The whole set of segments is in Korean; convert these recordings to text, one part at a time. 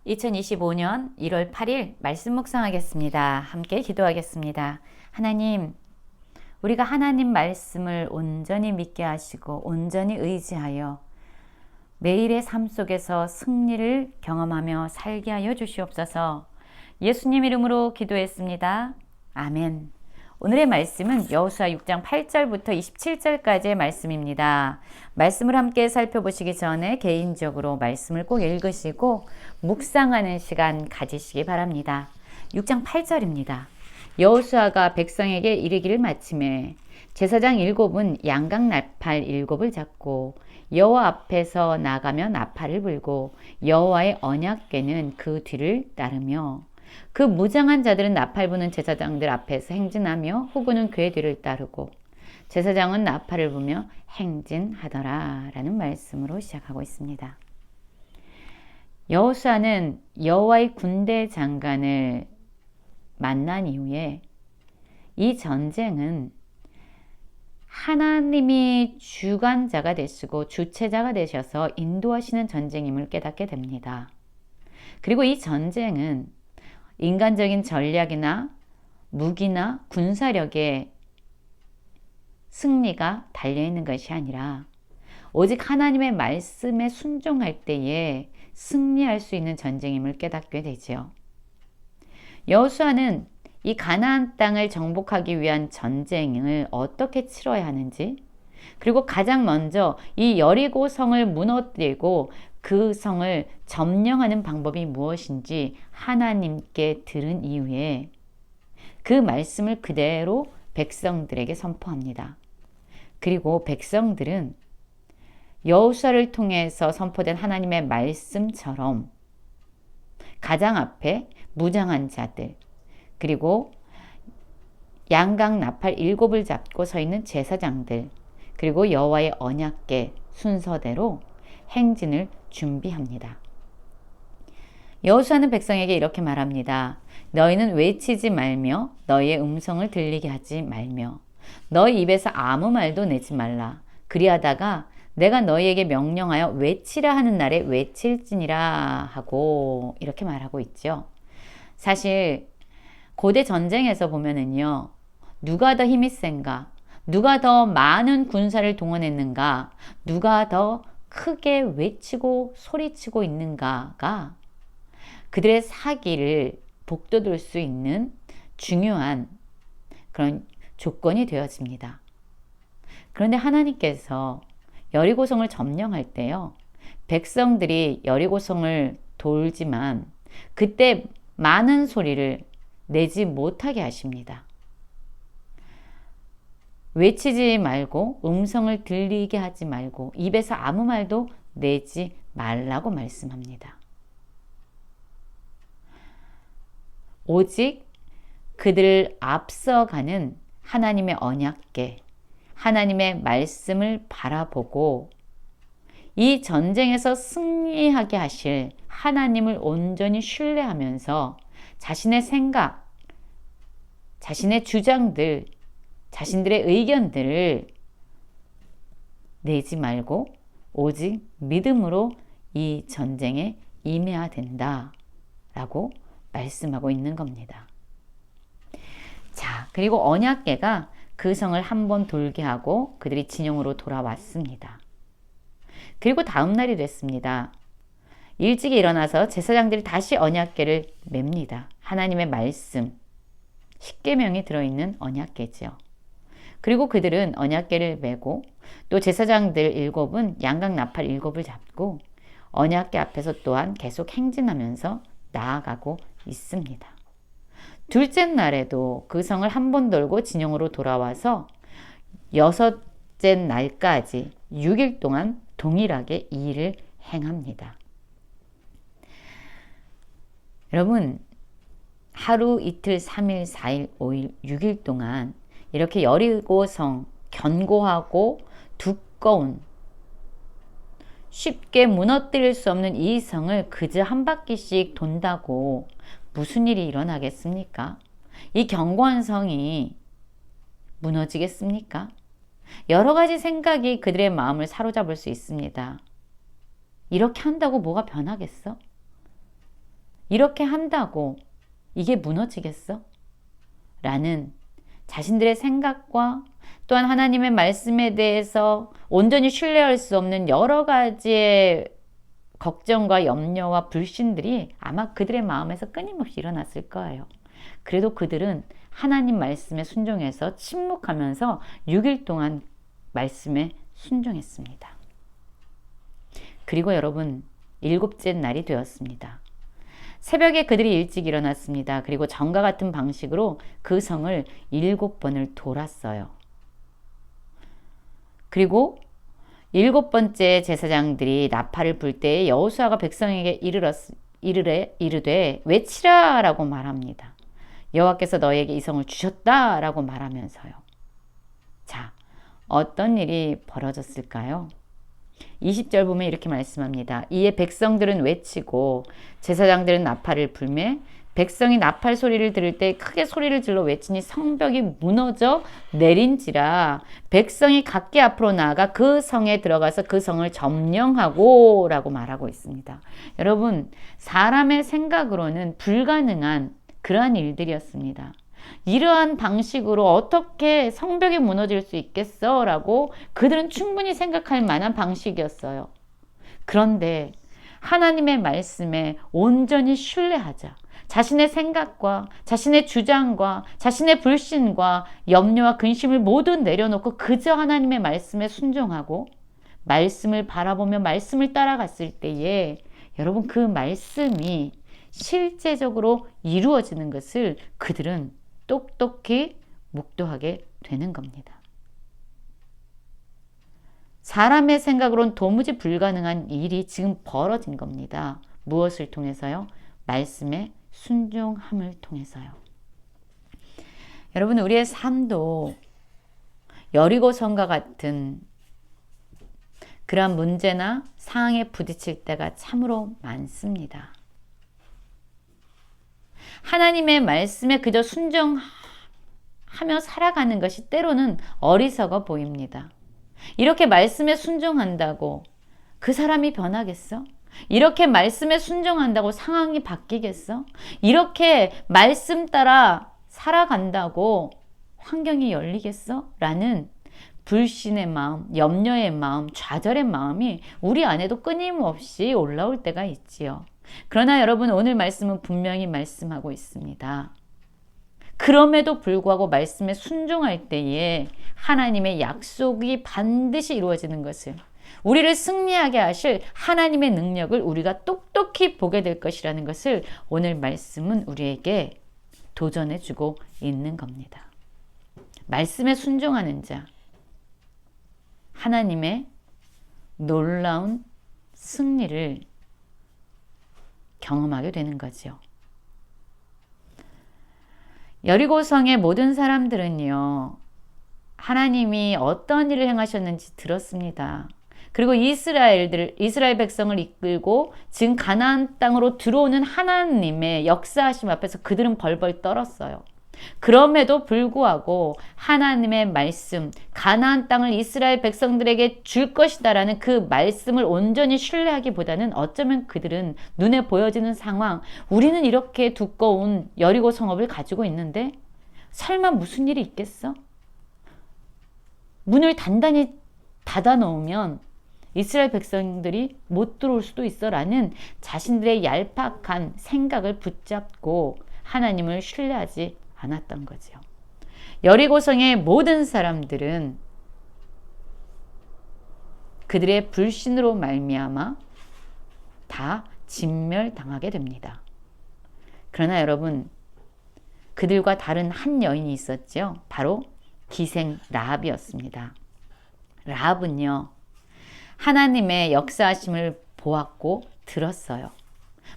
2025년 1월 8일 말씀 묵상하겠습니다. 함께 기도하겠습니다. 하나님, 우리가 하나님 말씀을 온전히 믿게 하시고 온전히 의지하여 매일의 삶 속에서 승리를 경험하며 살게 하여 주시옵소서. 예수님 이름으로 기도했습니다. 아멘. 오늘의 말씀은 여호수아 6장 8절부터 27절까지의 말씀입니다. 말씀을 함께 살펴보시기 전에 개인적으로 말씀을 꼭 읽으시고 묵상하는 시간 가지시기 바랍니다. 6장 8절입니다. 여호수아가 백성에게 이르기를 마침에 제사장 7은 양각 나팔 7을 잡고 여호와 앞에서 나가며 나팔을 불고 여호와의 언약궤는 그 뒤를 따르며 그 무장한 자들은 나팔 부는 제사장들 앞에서 행진하며 후구는 궤 뒤를 따르고 제사장은 나팔을 부며 행진하더라 라는 말씀으로 시작하고 있습니다. 여호수아는 여호와의 군대 장관을 만난 이후에 이 전쟁은 하나님이 주관자가 되시고 주체자가 되셔서 인도하시는 전쟁임을 깨닫게 됩니다. 그리고 이 전쟁은 인간적인 전략이나 무기나 군사력의 승리가 달려있는 것이 아니라 오직 하나님의 말씀에 순종할 때에 승리할 수 있는 전쟁임을 깨닫게 되지요. 여호수아는 이 가나안 땅을 정복하기 위한 전쟁을 어떻게 치러야 하는지, 그리고 가장 먼저 이 여리고 성을 무너뜨리고 그 성을 점령하는 방법이 무엇인지 하나님께 들은 이후에 그 말씀을 그대로 백성들에게 선포합니다. 그리고 백성들은 여호수아를 통해서 선포된 하나님의 말씀처럼 가장 앞에 무장한 자들, 그리고 양각 나팔 7을 잡고 서 있는 제사장들, 그리고 여호와의 언약궤 순서대로 행진을 준비합니다. 여호수아는 백성에게 이렇게 말합니다. 너희는 외치지 말며 너희의 음성을 들리게 하지 말며 너희 입에서 아무 말도 내지 말라. 그리하다가 내가 너희에게 명령하여 외치라 하는 날에 외칠지니라 하고 이렇게 말하고 있죠. 사실 고대 전쟁에서 보면은요, 누가 더 힘이 센가, 누가 더 많은 군사를 동원했는가, 누가 더 크게 외치고 소리치고 있는가가 그들의 사기를 복돋을 수 있는 중요한 그런 조건이 되어집니다. 그런데 하나님께서 여리고성을 점령할 때요, 백성들이 여리고성을 돌지만 그때 많은 소리를 내지 못하게 하십니다. 외치지 말고 음성을 들리게 하지 말고 입에서 아무 말도 내지 말라고 말씀합니다. 오직 그들을 앞서가는 하나님의 언약궤, 하나님의 말씀을 바라보고 이 전쟁에서 승리하게 하실 하나님을 온전히 신뢰하면서 자신의 생각, 자신의 주장들, 자신들의 의견들을 내지 말고 오직 믿음으로 이 전쟁에 임해야 된다라고 말씀하고 있는 겁니다. 자, 그리고 언약궤가 그 성을 한번 돌게 하고 그들이 진영으로 돌아왔습니다. 그리고 다음 날이 됐습니다. 일찍이 일어나서 제사장들이 다시 언약궤를 맵니다. 하나님의 말씀, 십계명이 들어있는 언약궤지요. 그리고 그들은 언약궤를 메고 또 제사장들 7은 양각 나팔 7을 잡고 언약궤 앞에서 또한 계속 행진하면서 나아가고 있습니다. 둘째 날에도 그 성을 한 번 돌고 진영으로 돌아와서 여섯째 날까지 6일 동안 동일하게 이 일을 행합니다. 여러분, 하루, 이틀, 3일, 4일, 5일, 6일 동안 이렇게 여리고성 견고하고 두꺼운 쉽게 무너뜨릴 수 없는 이 성을 그저 한 바퀴씩 돈다고 무슨 일이 일어나겠습니까? 이 견고한 성이 무너지겠습니까? 여러 가지 생각이 그들의 마음을 사로잡을 수 있습니다. 이렇게 한다고 뭐가 변하겠어? 이렇게 한다고 이게 무너지겠어? 라는 자신들의 생각과 또한 하나님의 말씀에 대해서 온전히 신뢰할 수 없는 여러 가지의 걱정과 염려와 불신들이 아마 그들의 마음에서 끊임없이 일어났을 거예요. 그래도 그들은 하나님 말씀에 순종해서 침묵하면서 6일 동안 말씀에 순종했습니다. 그리고 여러분, 7째 날이 되었습니다. 새벽에 그들이 일찍 일어났습니다. 그리고 전과 같은 방식으로 그 성을 7번을 돌았어요. 그리고 7번째 제사장들이 나팔을 불 때에 여호수아가 백성에게 이르되 외치라라고 말합니다. 여호와께서 너에게 이 성을 주셨다라고 말하면서요. 자, 어떤 일이 벌어졌을까요? 20절 보면 이렇게 말씀합니다. 이에 백성들은 외치고 제사장들은 나팔을 불매 백성이 나팔 소리를 들을 때 크게 소리를 질러 외치니 성벽이 무너져 내린지라 백성이 각기 앞으로 나아가 그 성에 들어가서 그 성을 점령하고 라고 말하고 있습니다. 여러분, 사람의 생각으로는 불가능한 그러한 일들이었습니다. 이러한 방식으로 어떻게 성벽이 무너질 수 있겠어? 라고 그들은 충분히 생각할 만한 방식이었어요. 그런데 하나님의 말씀에 온전히 신뢰하자. 자신의 생각과 자신의 주장과 자신의 불신과 염려와 근심을 모두 내려놓고 그저 하나님의 말씀에 순종하고 말씀을 바라보며 말씀을 따라갔을 때에 여러분 그 말씀이 실제적으로 이루어지는 것을 그들은 똑똑히 묵도하게 되는 겁니다. 사람의 생각으로는 도무지 불가능한 일이 지금 벌어진 겁니다. 무엇을 통해서요? 말씀에 순종함을 통해서요. 여러분, 우리의 삶도 여리고성과 같은 그러한 문제나 상황에 부딪힐 때가 참으로 많습니다. 하나님의 말씀에 그저 순종하며 살아가는 것이 때로는 어리석어 보입니다. 이렇게 말씀에 순종한다고 그 사람이 변하겠어? 이렇게 말씀에 순종한다고 상황이 바뀌겠어? 이렇게 말씀 따라 살아간다고 환경이 열리겠어? 라는 불신의 마음, 염려의 마음, 좌절의 마음이 우리 안에도 끊임없이 올라올 때가 있지요. 그러나 여러분, 오늘 말씀은 분명히 말씀하고 있습니다. 그럼에도 불구하고 말씀에 순종할 때에 하나님의 약속이 반드시 이루어지는 것을, 우리를 승리하게 하실 하나님의 능력을 우리가 똑똑히 보게 될 것이라는 것을 오늘 말씀은 우리에게 도전해 주고 있는 겁니다. 말씀에 순종하는 자, 하나님의 놀라운 승리를 경험하게 되는 거죠. 여리고성의 모든 사람들은요, 하나님이 어떤 일을 행하셨는지 들었습니다. 그리고 이스라엘 백성을 이끌고 지금 가나안 땅으로 들어오는 하나님의 역사하심 앞에서 그들은 벌벌 떨었어요. 그럼에도 불구하고 하나님의 말씀, 가나안 땅을 이스라엘 백성들에게 줄 것이다라는 그 말씀을 온전히 신뢰하기보다는 어쩌면 그들은 눈에 보여지는 상황, 우리는 이렇게 두꺼운 여리고 성읍을 가지고 있는데 설마 무슨 일이 있겠어? 문을 단단히 닫아 놓으면 이스라엘 백성들이 못 들어올 수도 있어 라는 자신들의 얄팍한 생각을 붙잡고 하나님을 신뢰하지 않았던 거죠. 여리고성의 모든 사람들은 그들의 불신으로 말미암아 다 진멸당하게 됩니다. 그러나 여러분, 그들과 다른 한 여인이 있었죠. 바로 기생 라합이었습니다. 라합은요, 하나님의 역사하심을 보았고 들었어요.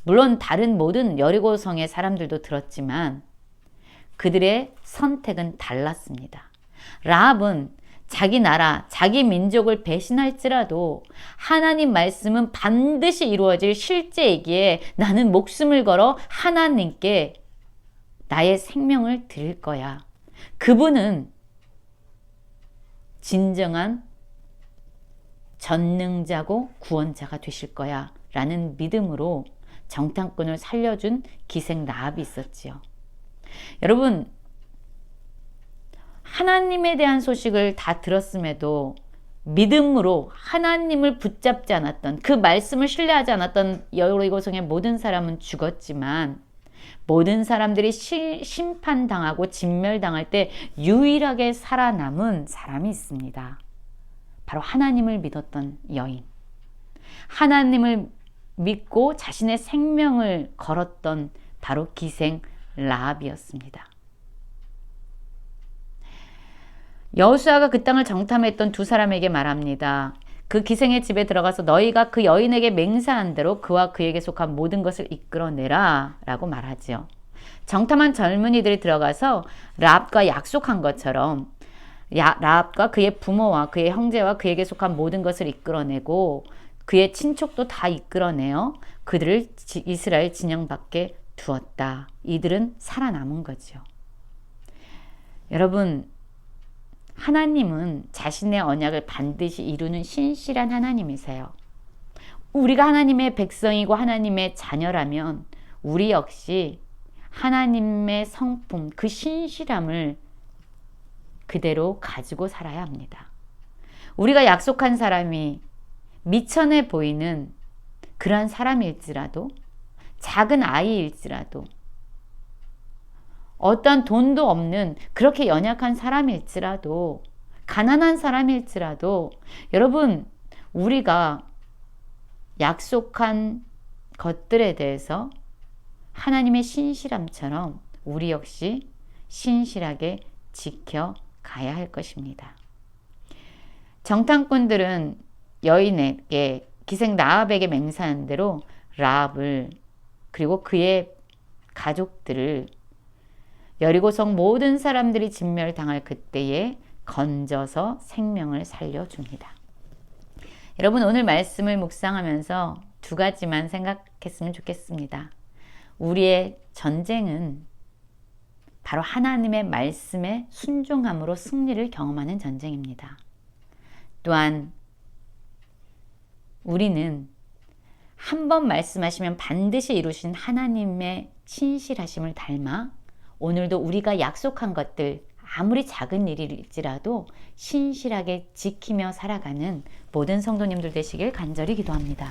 물론 다른 모든 여리고성의 사람들도 들었지만 그들의 선택은 달랐습니다. 라합은 자기 나라, 자기 민족을 배신할지라도 하나님 말씀은 반드시 이루어질 실제이기에 나는 목숨을 걸어 하나님께 나의 생명을 드릴 거야. 그분은 진정한 전능자고 구원자가 되실 거야 라는 믿음으로 정탐꾼을 살려준 기생 라합이 있었지요. 여러분, 하나님에 대한 소식을 다 들었음에도 믿음으로 하나님을 붙잡지 않았던, 그 말씀을 신뢰하지 않았던 여리고성의 모든 사람은 죽었지만, 모든 사람들이 심판당하고 진멸당할 때 유일하게 살아남은 사람이 있습니다. 바로 하나님을 믿었던 여인. 하나님을 믿고 자신의 생명을 걸었던 바로 기생 라합이었습니다. 여호수아가 그 땅을 정탐했던 두 사람에게 말합니다. 그 기생의 집에 들어가서 너희가 그 여인에게 맹세한 대로 그와 그에게 속한 모든 것을 이끌어내라 라고 말하지요. 정탐한 젊은이들이 들어가서 라합과 약속한 것처럼 라합과 그의 부모와 그의 형제와 그에게 속한 모든 것을 이끌어내고 그의 친척도 다 이끌어내어 그들을 이스라엘 진영 밖에 두었다. 이들은 살아남은 거죠. 여러분, 하나님은 자신의 언약을 반드시 이루는 신실한 하나님이세요. 우리가 하나님의 백성이고 하나님의 자녀라면 우리 역시 하나님의 성품, 그 신실함을 그대로 가지고 살아야 합니다. 우리가 약속한 사람이 미천해 보이는 그러한 사람일지라도, 작은 아이일지라도, 어떤 돈도 없는 그렇게 연약한 사람일지라도, 가난한 사람일지라도, 여러분, 우리가 약속한 것들에 대해서 하나님의 신실함처럼 우리 역시 신실하게 지켜가야 할 것입니다. 정탐꾼들은 여인에게, 기생 라합에게 맹세한 대로 라합을 그리고 그의 가족들을 여리고성 모든 사람들이 진멸당할 그때에 건져서 생명을 살려줍니다. 여러분, 오늘 말씀을 묵상하면서 두 가지만 생각했으면 좋겠습니다. 우리의 전쟁은 바로 하나님의 말씀에 순종함으로 승리를 경험하는 전쟁입니다. 또한 우리는 한 번 말씀하시면 반드시 이루신 하나님의 신실하심을 닮아 오늘도 우리가 약속한 것들, 아무리 작은 일일지라도 신실하게 지키며 살아가는 모든 성도님들 되시길 간절히 기도합니다.